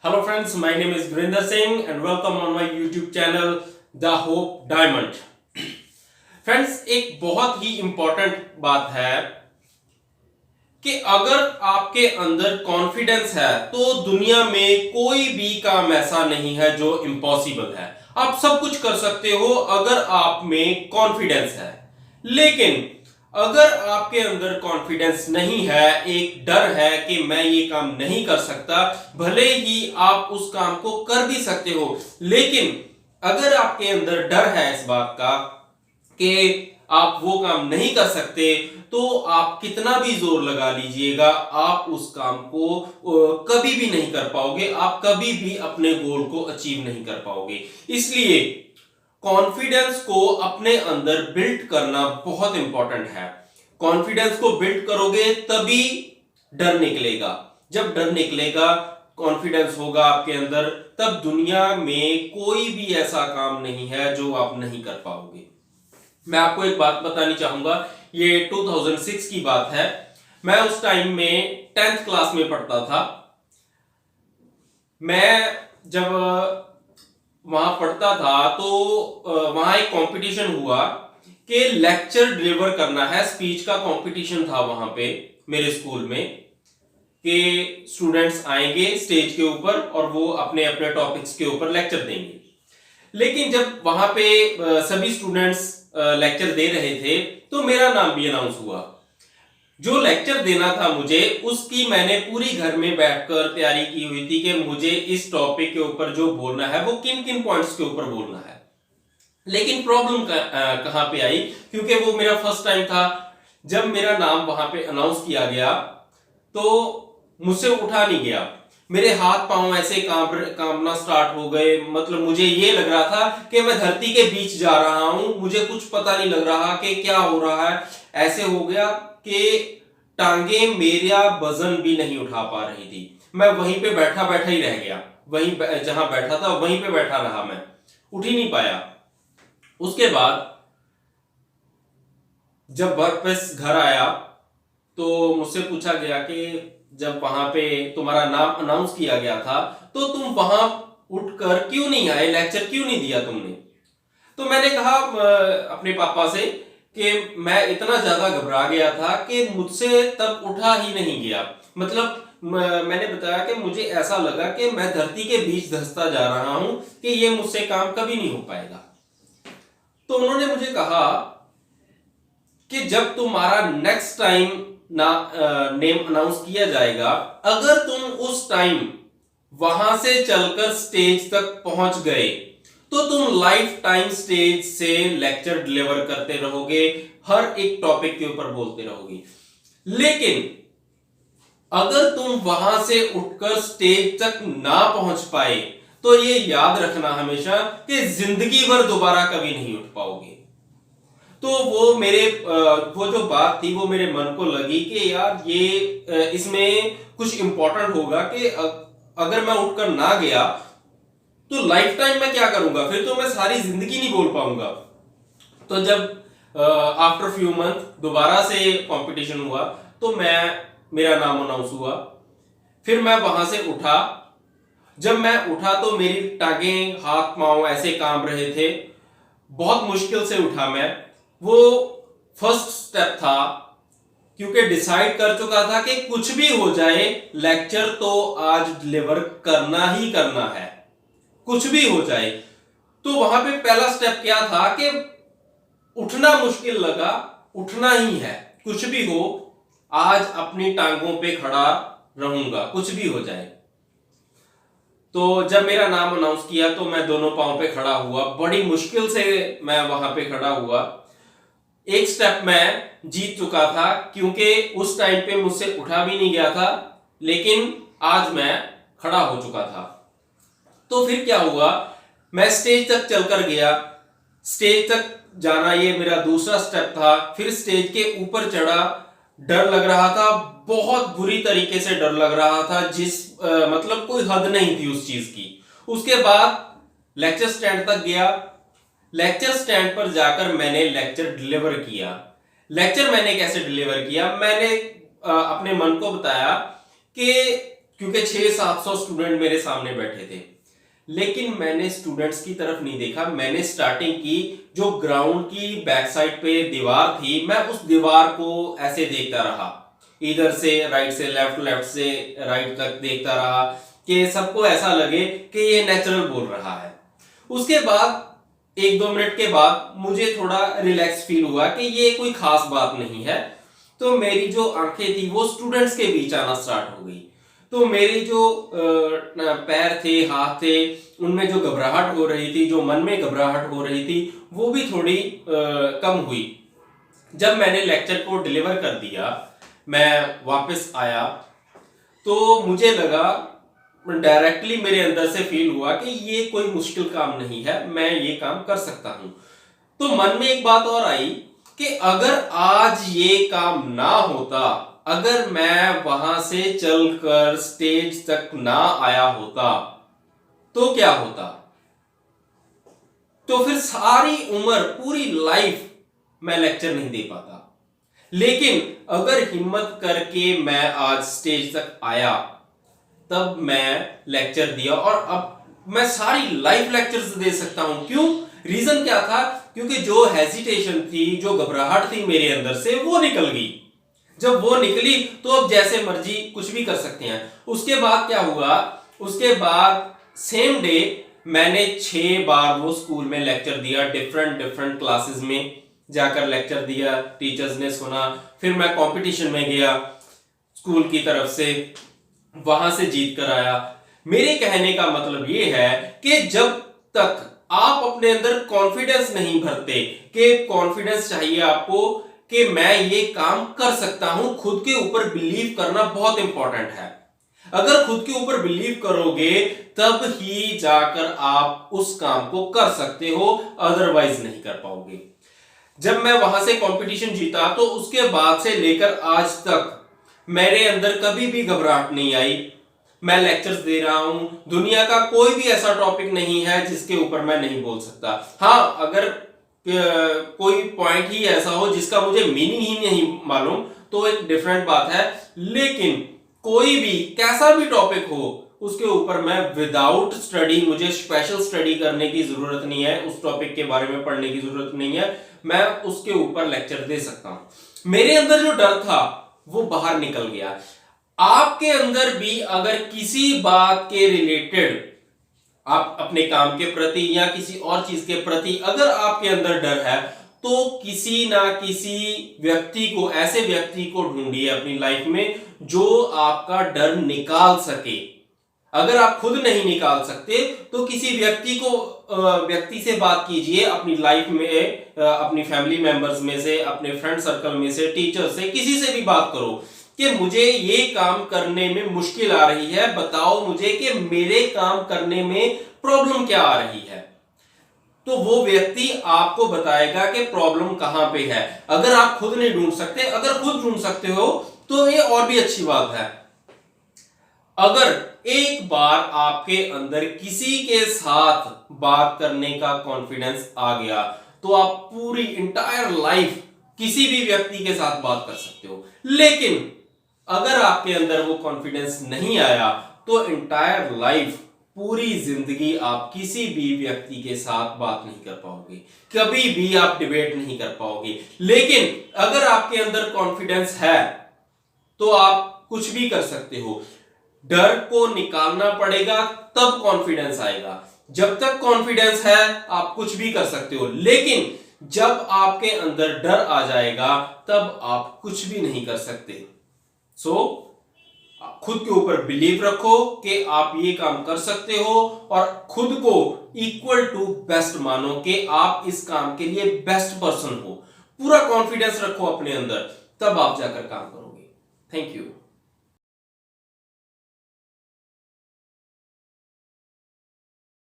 Hello friends, my name is Gurinder Singh and welcome on my YouTube channel The Hope Diamond. Friends, एक बहुत ही important बात है कि अगर आपके अंदर कॉन्फिडेंस है तो दुनिया में कोई भी काम ऐसा नहीं है जो इम्पॉसिबल है। आप सब कुछ कर सकते हो अगर आप में कॉन्फिडेंस है। लेकिन अगर आपके अंदर कॉन्फिडेंस नहीं है, एक डर है कि मैं ये काम नहीं कर सकता, भले ही आप उस काम को कर भी सकते हो, लेकिन अगर आपके अंदर डर है इस बात का कि आप वो काम नहीं कर सकते, तो आप कितना भी जोर लगा लीजिएगा, आप उस काम को कभी भी नहीं कर पाओगे, आप कभी भी अपने गोल को अचीव नहीं कर पाओगे। इसलिए कॉन्फिडेंस को अपने अंदर बिल्ड करना बहुत इंपॉर्टेंट है। कॉन्फिडेंस को बिल्ड करोगे तभी डर निकलेगा। जब डर निकलेगा, कॉन्फिडेंस होगा आपके अंदर, तब दुनिया में कोई भी ऐसा काम नहीं है जो आप नहीं कर पाओगे। मैं आपको एक बात बतानी चाहूंगा, ये 2006 की बात है। मैं उस टाइम में 10th क्लास में पढ़ता था। मैं जब वहां पढ़ता था तो वहां एक कंपटीशन हुआ कि लेक्चर डिलीवर करना है। स्पीच का कंपटीशन था वहां पे मेरे स्कूल में कि स्टूडेंट्स आएंगे स्टेज के ऊपर और वो अपने अपने टॉपिक्स के ऊपर लेक्चर देंगे। लेकिन जब वहां पे सभी स्टूडेंट्स लेक्चर दे रहे थे तो मेरा नाम भी अनाउंस हुआ। जो लेक्चर देना था मुझे, उसकी मैंने पूरी घर में बैठकर तैयारी की हुई थी कि मुझे इस टॉपिक के ऊपर जो बोलना है वो किन किन पॉइंट्स के ऊपर बोलना है। लेकिन प्रॉब्लम कहां पे आई, क्योंकि वो मेरा फर्स्ट टाइम था। जब मेरा नाम वहां पे अनाउंस किया गया तो मुझसे उठा नहीं गया। मेरे हाथ पांव ऐसे कांपना स्टार्ट हो गए। मतलब मुझे ये लग रहा था कि मैं धरती के बीच जा रहा हूं, मुझे कुछ पता नहीं लग रहा कि क्या हो रहा है। ऐसे हो गया कि टांगे मेरा वजन भी नहीं उठा पा रही थी। मैं वहीं पे बैठा बैठा ही रह गया, वहीं जहां बैठा था वहीं पे बैठा रहा, मैं उठ ही नहीं पाया। उसके बाद जब वापस घर आया तो मुझसे पूछा गया कि जब वहां पे तुम्हारा नाम अनाउंस किया गया था तो तुम वहां उठकर क्यों नहीं आए, लेक्चर क्यों नहीं दिया तुमने। तो मैंने कहा अपने पापा से कि मैं इतना ज्यादा घबरा गया था कि मुझसे तब उठा ही नहीं गया। मतलब मैंने बताया कि मुझे ऐसा लगा कि मैं धरती के बीच धंसता जा रहा हूं कि ये मुझसे काम कभी नहीं हो पाएगा। तो उन्होंने मुझे कहा कि जब तुम्हारा नेक्स्ट टाइम नेम अनाउंस किया जाएगा, अगर तुम उस टाइम वहां से चलकर स्टेज तक पहुंच गए तो तुम लाइफ टाइम स्टेज से लेक्चर डिलीवर करते रहोगे, हर एक टॉपिक के ऊपर बोलते रहोगे। लेकिन अगर तुम वहां से उठकर स्टेज तक ना पहुंच पाए तो ये याद रखना हमेशा कि जिंदगी भर दोबारा कभी नहीं उठ पाओगे। तो वो जो बात थी वो मेरे मन को लगी कि यार ये इसमें कुछ इंपॉर्टेंट होगा कि अगर मैं उठकर ना गया तो लाइफ टाइम मैं क्या करूंगा, फिर तो मैं सारी जिंदगी नहीं बोल पाऊंगा। तो जब आफ्टर फ्यू मंथ दोबारा से कंपटीशन हुआ तो मेरा नाम अनाउंस हुआ। फिर मैं वहां से उठा। जब मैं उठा तो मेरी टांगें हाथ पांव ऐसे कांप रहे थे। बहुत मुश्किल से उठा मैं। वो फर्स्ट स्टेप था, क्योंकि डिसाइड कर चुका था कि कुछ भी हो जाए लेक्चर तो आज डिलीवर करना ही करना है, कुछ भी हो जाए। तो वहां पे पहला स्टेप क्या था कि उठना मुश्किल लगा, उठना ही है, कुछ भी हो आज अपनी टांगों पे खड़ा रहूंगा, कुछ भी हो जाए। तो जब मेरा नाम अनाउंस किया तो मैं दोनों पांव पे खड़ा हुआ। बड़ी मुश्किल से मैं वहां पे खड़ा हुआ। एक स्टेप मैं जीत चुका था क्योंकि उस टाइम पे मुझसे उठा भी नहीं गया था, लेकिन आज मैं खड़ा हो चुका था। तो फिर क्या हुआ, मैं स्टेज तक चलकर गया। स्टेज तक जाना ये मेरा दूसरा स्टेप था। फिर स्टेज के ऊपर चढ़ा। डर लग रहा था, बहुत बुरी तरीके से डर लग रहा था, मतलब कोई हद नहीं थी उस चीज की। उसके बाद लेक्चर स्टैंड तक गया। लेक्चर स्टैंड पर जाकर मैंने लेक्चर डिलीवर किया। लेक्चर मैंने कैसे डिलीवर किया, मैंने अपने मन को बताया कि क्योंकि 600-700 स्टूडेंट मेरे सामने बैठे थे। लेकिन मैंने स्टूडेंट्स की तरफ नहीं देखा, मैंने स्टार्टिंग की जो ग्राउंड की बैक साइड पे दीवार थी, मैं उस दीवार को ऐसे देखता रहा, इधर से राइट से लेफ्ट, लेफ्ट से राइट तक देखता रहा कि सबको ऐसा लगे कि ये नेचुरल बोल रहा है। उसके बाद 1-2 मिनट के बाद मुझे थोड़ा रिलैक्स फील हुआ कि ये कोई खास बात नहीं है। तो मेरी जो आंखें थी वो स्टूडेंट्स के बीच आना स्टार्ट हो गई। तो मेरी जो पैर थे, हाथ थे, उनमें जो घबराहट हो रही थी, जो मन में घबराहट हो रही थी, वो भी थोड़ी कम हुई। जब मैंने लेक्चर को डिलीवर कर दिया, मैं वापस आया, तो मुझे लगा, डायरेक्टली मेरे अंदर से फील हुआ कि ये कोई मुश्किल काम नहीं है, मैं ये काम कर सकता हूं। तो मन में एक बात और आई कि अगर आज ये काम ना होता, अगर मैं वहां से चलकर स्टेज तक ना आया होता, तो क्या होता? तो फिर सारी उम्र, पूरी लाइफ मैं लेक्चर नहीं दे पाता। लेकिन अगर हिम्मत करके मैं आज स्टेज तक आया, तब मैं लेक्चर दिया, और अब मैं सारी लाइफ लेक्चर्स दे सकता हूं। क्यों? रीजन क्या था? क्योंकि जो हेजिटेशन थी, जो घबराहट थी मेरे अंदर से, वो निकल गई। जब वो निकली तो अब जैसे मर्जी कुछ भी कर सकते हैं। उसके बाद क्या हुआ? उसके बाद सेम डे मैंने 6 बार वो स्कूल में लेक्चर दिया, डिफरेंट डिफरेंट क्लासेस में जाकर लेक्चर दिया, टीचर्स ने सुना। फिर मैं कंपटीशन में गया स्कूल की तरफ से, वहां से जीत कर आया। मेरे कहने का मतलब ये है कि जब तक आप अपने अंदर कॉन्फिडेंस नहीं भरते, कि कॉन्फिडेंस चाहिए आपको कि मैं ये काम कर सकता हूं, खुद के ऊपर बिलीव करना बहुत इंपॉर्टेंट है। अगर खुद के ऊपर बिलीव करोगे तब ही जाकर आप उस काम को कर सकते हो, अदरवाइज नहीं कर पाओगे। जब मैं वहां से कंपटीशन जीता, तो उसके बाद से लेकर आज तक मेरे अंदर कभी भी घबराहट नहीं आई। मैं लेक्चर्स दे रहा हूं, दुनिया का कोई भी ऐसा टॉपिक नहीं है जिसके ऊपर मैं नहीं बोल सकता। हाँ, अगर कोई पॉइंट ही ऐसा हो जिसका मुझे मीनिंग ही नहीं मालूम, तो एक डिफरेंट बात है। लेकिन कोई भी कैसा भी टॉपिक हो, उसके ऊपर मैं विदाउट स्टडी, मुझे स्पेशल स्टडी करने की जरूरत नहीं है, उस टॉपिक के बारे में पढ़ने की जरूरत नहीं है, मैं उसके ऊपर लेक्चर दे सकता हूं। मेरे अंदर जो डर था वो बाहर निकल गया। आपके अंदर भी अगर किसी बात के रिलेटेड, आप अपने काम के प्रति या किसी और चीज के प्रति अगर आपके अंदर डर है, तो किसी ना किसी व्यक्ति को, ऐसे व्यक्ति को ढूंढिए अपनी लाइफ में जो आपका डर निकाल सके। अगर आप खुद नहीं निकाल सकते तो किसी व्यक्ति से बात कीजिए अपनी लाइफ में, अपनी फैमिली मेंबर्स में से, अपने फ्रेंड सर्कल में से, टीचर से, किसी से भी बात करो कि मुझे ये काम करने में मुश्किल आ रही है, बताओ मुझे कि मेरे काम करने में प्रॉब्लम क्या आ रही है। तो वो व्यक्ति आपको बताएगा कि प्रॉब्लम कहां पे है। अगर आप खुद नहीं ढूंढ सकते, अगर खुद ढूंढ सकते हो तो ये और भी अच्छी बात है। अगर एक बार आपके अंदर किसी के साथ बात करने का कॉन्फिडेंस आ गया, तो आप पूरी इंटायर लाइफ किसी भी व्यक्ति के साथ बात कर सकते हो। लेकिन अगर आपके अंदर वो कॉन्फिडेंस नहीं आया, तो इंटायर लाइफ, पूरी जिंदगी आप किसी भी व्यक्ति के साथ बात नहीं कर पाओगे, कभी भी आप डिबेट नहीं कर पाओगे। लेकिन अगर आपके अंदर कॉन्फिडेंस है तो आप कुछ भी कर सकते हो। डर को निकालना पड़ेगा, तब कॉन्फिडेंस आएगा। जब तक कॉन्फिडेंस है आप कुछ भी कर सकते हो, लेकिन जब आपके अंदर डर आ जाएगा तब आप कुछ भी नहीं कर सकते। सो खुद के ऊपर बिलीव रखो कि आप ये काम कर सकते हो, और खुद को इक्वल टू बेस्ट मानो कि आप इस काम के लिए बेस्ट पर्सन हो। पूरा कॉन्फिडेंस रखो अपने अंदर, तब आप जाकर काम करोगे। Thank you.